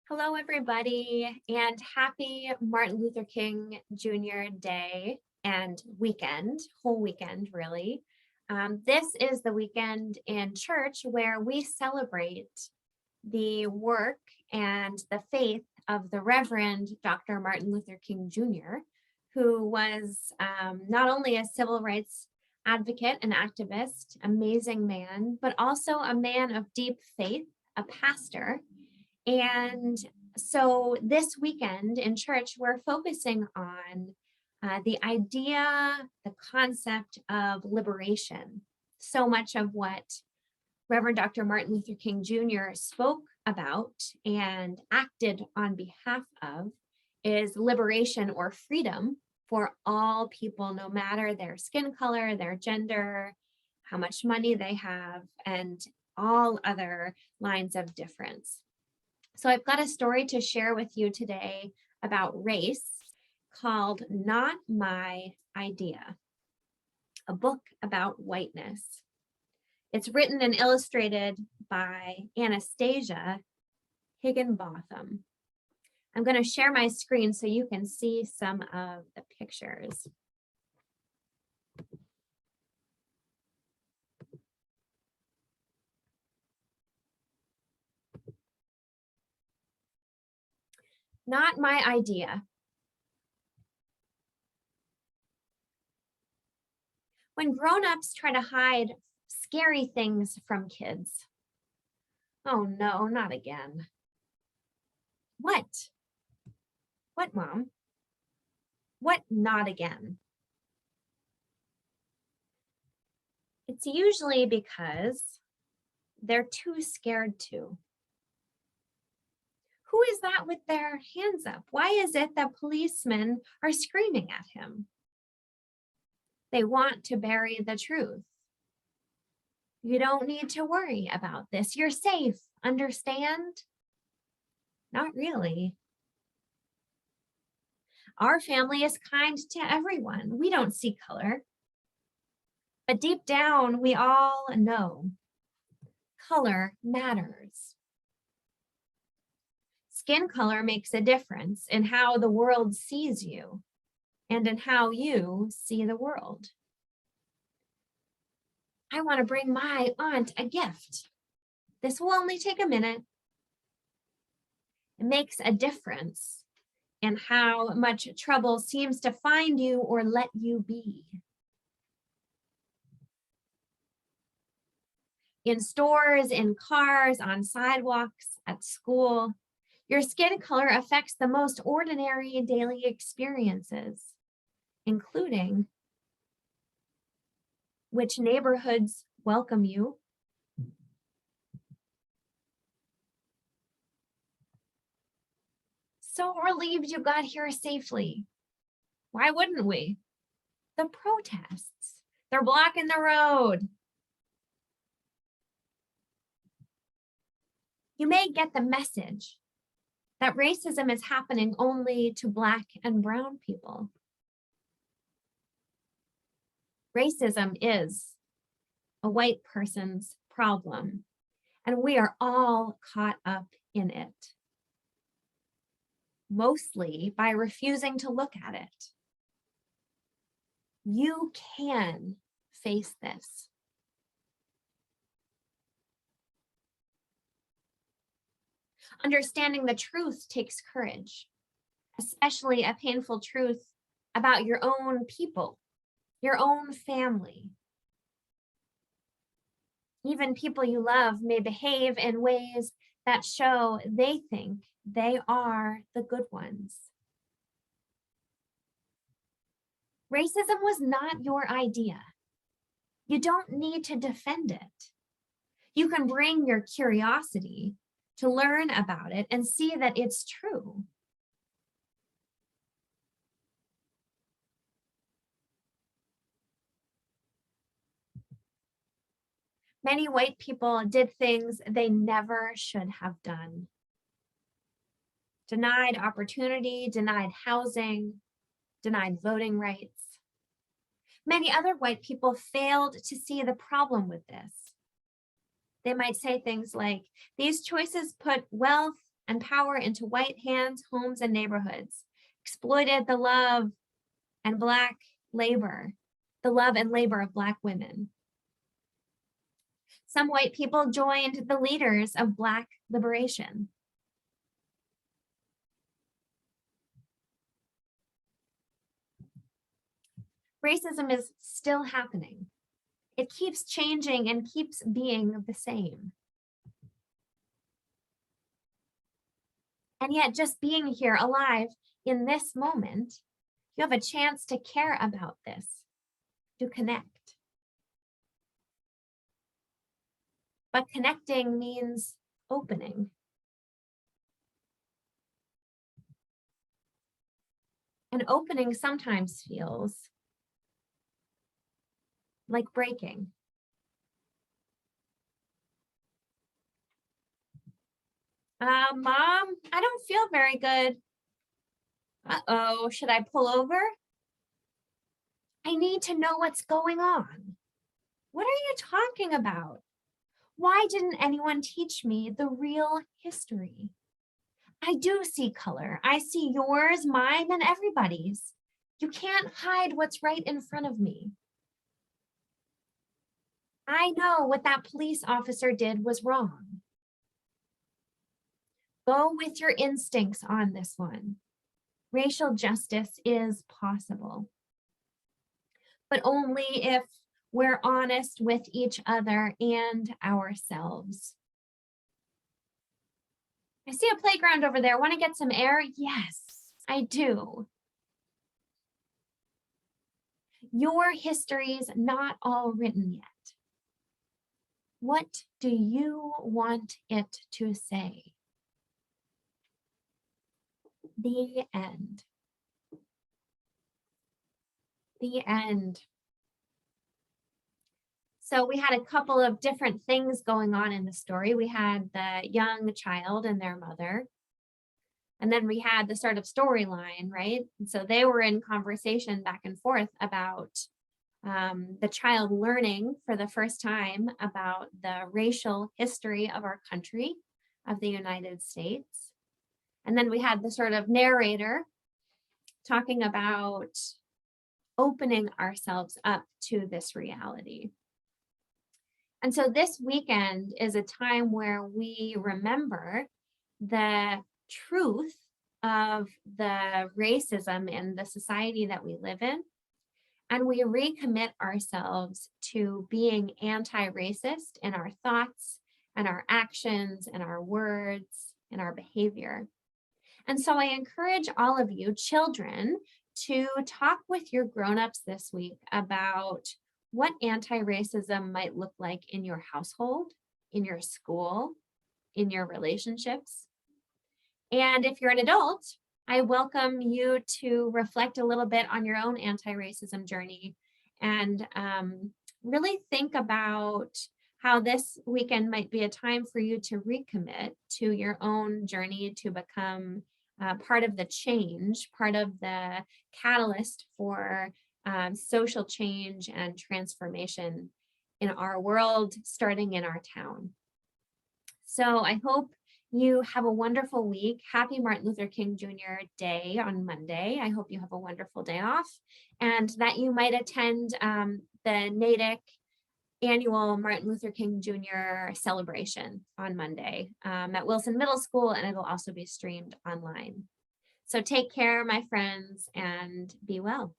Hello, everybody, and happy Martin Luther King Jr. Day and weekend, whole weekend, really. This is the weekend in church where we celebrate the work and the faith of the Reverend Dr. Martin Luther King Jr., who was not only a civil rights advocate and activist, amazing man, but also a man of deep faith, a pastor. And so this weekend in church, we're focusing on the idea, the concept of liberation. So much of what Reverend Dr. Martin Luther King Jr. spoke about and acted on behalf of is liberation or freedom for all people, no matter their skin color, their gender, how much money they have, and all other lines of difference. So I've got a story to share with you today about race called Not My Idea, a book about whiteness. It's written and illustrated by Anastasia Higginbotham. I'm going to share my screen so you can see some of the pictures. Not my idea. When grown-ups try to hide scary things from kids. Oh no, not again. What? What, Mom? What not again? It's usually because they're too scared to. Who is that with their hands up? Why is it that policemen are screaming at him? They want to bury the truth. You don't need to worry about this. You're safe, understand? Not really. Our family is kind to everyone. We don't see color. But deep down, we all know color matters. Skin color makes a difference in how the world sees you and in how you see the world. I want to bring my aunt a gift. This will only take a minute. It makes a difference in how much trouble seems to find you or let you be. In stores, in cars, on sidewalks, at school, your skin color affects the most ordinary daily experiences, including which neighborhoods welcome you, so relieved you got here safely. Why wouldn't we? The protests, they're blocking the road. You may get the message that racism is happening only to Black and brown people. Racism is a white person's problem, and we are all caught up in it, mostly by refusing to look at it. You can face this. Understanding the truth takes courage, especially a painful truth about your own people, your own family. Even people you love may behave in ways that show they think they are the good ones. Racism was not your idea. You don't need to defend it. You can bring your curiosity to learn about it and see that it's true. Many white people did things they never should have done. Denied opportunity, denied housing, denied voting rights. Many other white people failed to see the problem with this. They might say things like, these choices put wealth and power into white hands, homes, and neighborhoods, exploited the love and Black labor, the love and labor of Black women. Some white people joined the leaders of Black liberation. Racism is still happening. It keeps changing and keeps being the same. And yet, just being here alive in this moment, you have a chance to care about this, to connect. But connecting means opening. And opening sometimes feels like breaking. Mom, I don't feel very good. Uh-oh, should I pull over? I need to know what's going on. What are you talking about? Why didn't anyone teach me the real history? I do see color. I see yours, mine, and everybody's. You can't hide what's right in front of me. I know what that police officer did was wrong. Go with your instincts on this one. Racial justice is possible, but only if we're honest with each other and ourselves. I see a playground over there. Want to get some air? Yes, I do. Your history's not all written yet. What do you want it to say? The end. The end. So we had a couple of different things going on in the story. We had the young child and their mother. And then we had the sort of storyline, right? And so they were in conversation back and forth about the child learning for the first time about the racial history of our country, of the United States. And then we had the sort of narrator talking about opening ourselves up to this reality. And so this weekend is a time where we remember the truth of the racism in the society that we live in. And we recommit ourselves to being anti-racist in our thoughts and our actions and our words and our behavior. And so I encourage all of you children to talk with your grown-ups this week about what anti-racism might look like in your household, in your school, in your relationships. And if you're an adult, I welcome you to reflect a little bit on your own anti-racism journey and really think about how this weekend might be a time for you to recommit to your own journey to become part of the change, part of the catalyst for social change and transformation in our world, starting in our town. So I hope you have a wonderful week. Happy Martin Luther King Jr. Day on Monday. I hope you have a wonderful day off and that you might attend the Natick annual Martin Luther King Jr. celebration on Monday at Wilson Middle School, and it'll also be streamed online. So take care, my friends, and be well.